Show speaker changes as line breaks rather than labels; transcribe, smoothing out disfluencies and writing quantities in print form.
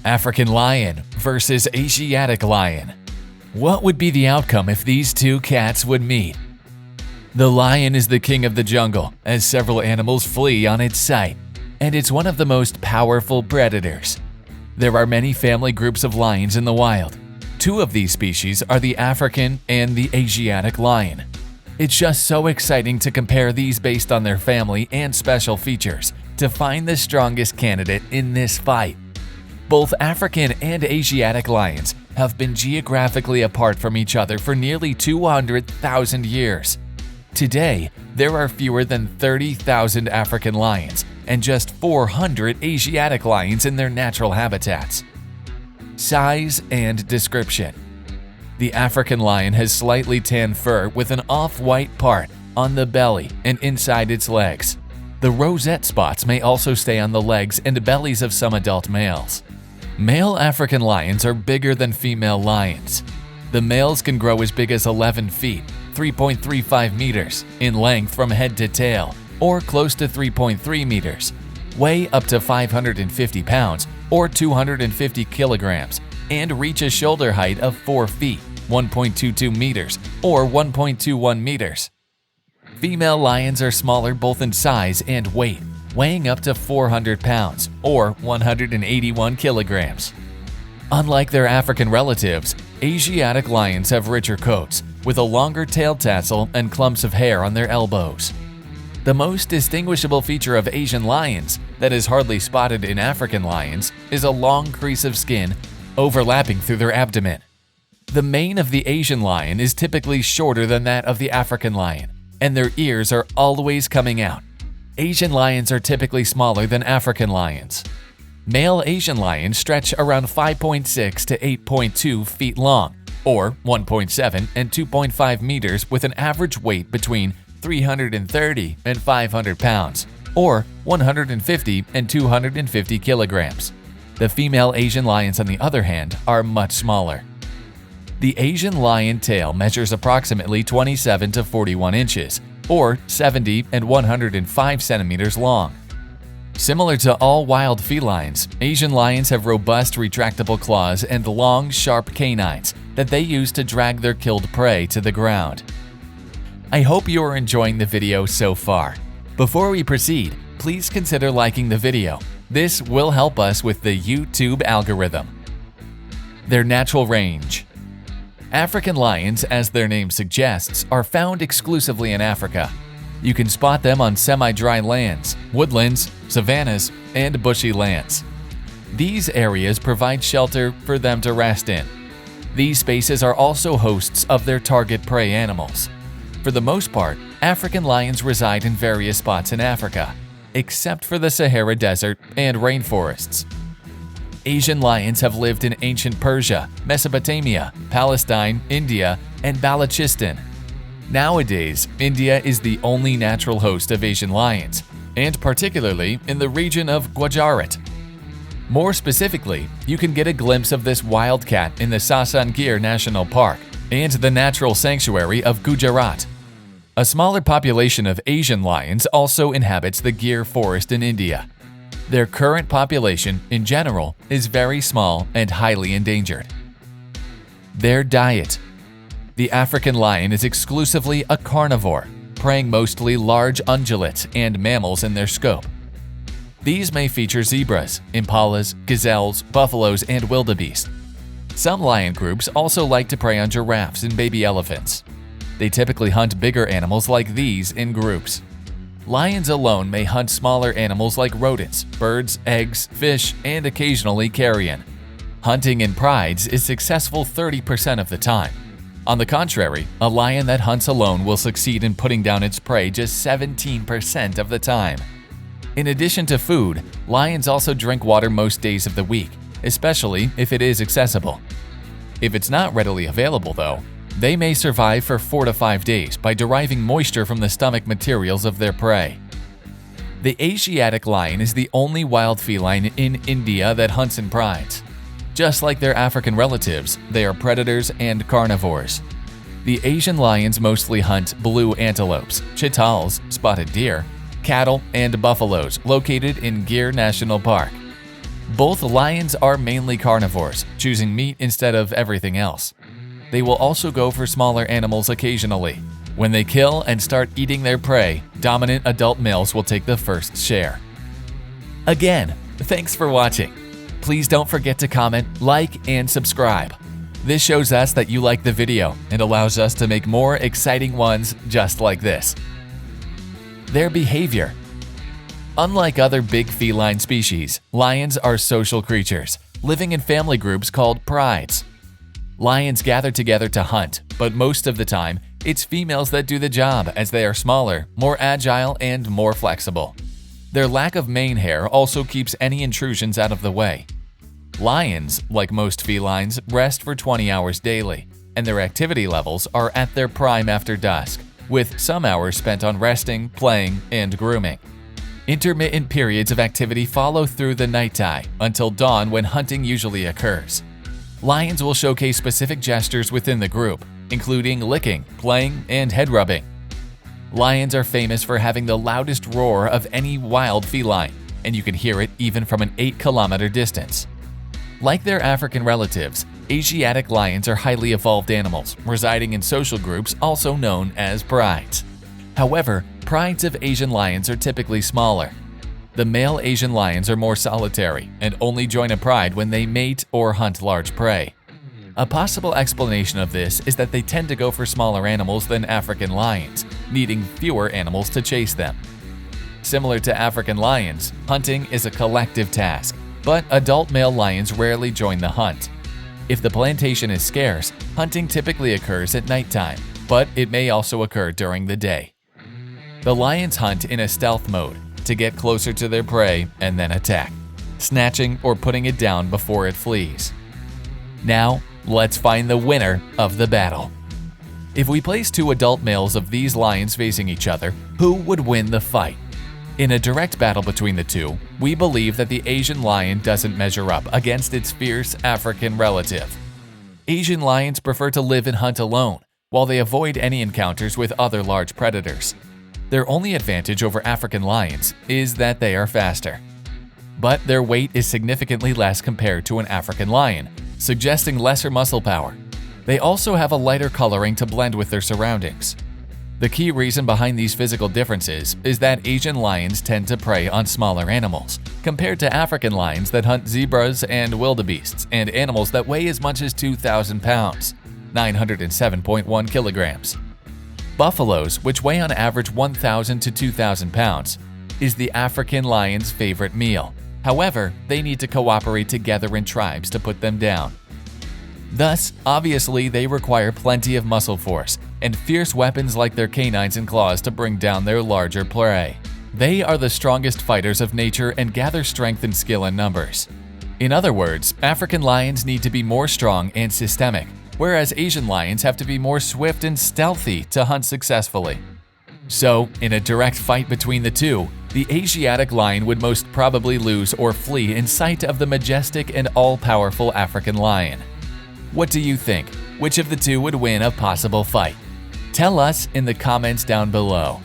African lion versus Asiatic lion. What would be the outcome if these two cats would meet? The lion is the king of the jungle, as several animals flee on its sight, and it's one of the most powerful predators. There are many family groups of lions in the wild. Two of these species are the African and the Asiatic lion. It's just so exciting to compare these based on their family and special features to find the strongest candidate in this fight. Both African and Asiatic lions have been geographically apart from each other for nearly 200,000 years. Today, there are fewer than 30,000 African lions and just 400 Asiatic lions in their natural habitats. Size and description. The African lion has slightly tan fur with an off-white part on the belly and inside its legs. The rosette spots may also stay on the legs and bellies of some adult males. Male African lions are bigger than female lions. The males can grow as big as 11 feet, 3.35 meters, in length from head to tail, or close to 3.3 meters, weigh up to 550 pounds or 250 kilograms, and reach a shoulder height of 4 feet, 1.22 meters, or 1.21 meters. Female lions are smaller both in size and weight, weighing up to 400 pounds or 181 kilograms. Unlike their African relatives, Asiatic lions have richer coats, with a longer tail tassel and clumps of hair on their elbows. The most distinguishable feature of Asian lions that is hardly spotted in African lions is a long crease of skin overlapping through their abdomen. The mane of the Asian lion is typically shorter than that of the African lion, and their ears are always coming out. Asian lions are typically smaller than African lions. Male Asian lions stretch around 5.6 to 8.2 feet long, or 1.7 and 2.5 meters, with an average weight between 330 and 500 pounds, or 150 and 250 kilograms. The female Asian lions, on the other hand, are much smaller. The Asian lion tail measures approximately 27 to 41 inches, or 70 and 105 centimeters long. Similar to all wild felines, Asian lions have robust retractable claws and long, sharp canines that they use to drag their killed prey to the ground. I hope you are enjoying the video so far. Before we proceed, please consider liking the video. This will help us with the YouTube algorithm. Their natural range. African lions, as their name suggests, are found exclusively in Africa. You can spot them on semi-dry lands, woodlands, savannas, and bushy lands. These areas provide shelter for them to rest in. These spaces are also hosts of their target prey animals. For the most part, African lions reside in various spots in Africa, except for the Sahara Desert and rainforests. Asian lions have lived in ancient Persia, Mesopotamia, Palestine, India, and Balochistan. Nowadays, India is the only natural host of Asian lions, and particularly in the region of Gujarat. More specifically, you can get a glimpse of this wildcat in the Sasan Gir National Park and the natural sanctuary of Gujarat. A smaller population of Asian lions also inhabits the Gir forest in India. Their current population, in general, is very small and highly endangered. Their diet. The African lion is exclusively a carnivore, preying mostly large ungulates and mammals in their scope. These may feature zebras, impalas, gazelles, buffaloes, and wildebeest. Some lion groups also like to prey on giraffes and baby elephants. They typically hunt bigger animals like these in groups. Lions alone may hunt smaller animals like rodents, birds, eggs, fish, and occasionally carrion. Hunting in prides is successful 30% of the time. On the contrary, a lion that hunts alone will succeed in putting down its prey just 17% of the time. In addition to food, lions also drink water most days of the week, especially if it is accessible. If it's not readily available, though, they may survive for 4 to 5 days by deriving moisture from the stomach materials of their prey. The Asiatic lion is the only wild feline in India that hunts in prides. Just like their African relatives, they are predators and carnivores. The Asian lions mostly hunt blue antelopes, chitals, spotted deer, cattle, and buffaloes located in Gir National Park. Both lions are mainly carnivores, choosing meat instead of everything else. They will also go for smaller animals occasionally. When they kill and start eating their prey, dominant adult males will take the first share. Again, thanks for watching. Please don't forget to comment, like, and subscribe. This shows us that you like the video and allows us to make more exciting ones just like this. Their behavior. Unlike other big feline species, lions are social creatures, living in family groups called prides. Lions gather together to hunt, but most of the time, it's females that do the job as they are smaller, more agile, and more flexible. Their lack of mane hair also keeps any intrusions out of the way. Lions, like most felines, rest for 20 hours daily, and their activity levels are at their prime after dusk, with some hours spent on resting, playing, and grooming. Intermittent periods of activity follow through the nighttime until dawn when hunting usually occurs. Lions will showcase specific gestures within the group, including licking, playing, and head rubbing. Lions are famous for having the loudest roar of any wild feline, and you can hear it even from an 8-kilometer distance. Like their African relatives, Asiatic lions are highly evolved animals, residing in social groups also known as prides. However, prides of Asian lions are typically smaller. The male Asian lions are more solitary and only join a pride when they mate or hunt large prey. A possible explanation of this is that they tend to go for smaller animals than African lions, needing fewer animals to chase them. Similar to African lions, hunting is a collective task, but adult male lions rarely join the hunt. If the plantation is scarce, hunting typically occurs at nighttime, but it may also occur during the day. The lions hunt in a stealth mode to get closer to their prey and then attack, snatching or putting it down before it flees. Now, let's find the winner of the battle. If we place 2 adult males of these lions facing each other, who would win the fight? In a direct battle between the two, we believe that the Asian lion doesn't measure up against its fierce African relative. Asian lions prefer to live and hunt alone, while they avoid any encounters with other large predators. Their only advantage over African lions is that they are faster. But their weight is significantly less compared to an African lion, suggesting lesser muscle power. They also have a lighter coloring to blend with their surroundings. The key reason behind these physical differences is that Asian lions tend to prey on smaller animals, compared to African lions that hunt zebras and wildebeests and animals that weigh as much as 2,000 pounds, 907.1 kilograms. Buffaloes, which weigh on average 1,000 to 2,000 pounds, is the African lion's favorite meal. However, they need to cooperate together in tribes to put them down. Thus, obviously, they require plenty of muscle force and fierce weapons like their canines and claws to bring down their larger prey. They are the strongest fighters of nature and gather strength and skill in numbers. In other words, African lions need to be more strong and systemic, whereas Asian lions have to be more swift and stealthy to hunt successfully. So, in a direct fight between the two, the Asiatic lion would most probably lose or flee in sight of the majestic and all-powerful African lion. What do you think? Which of the two would win a possible fight? Tell us in the comments down below.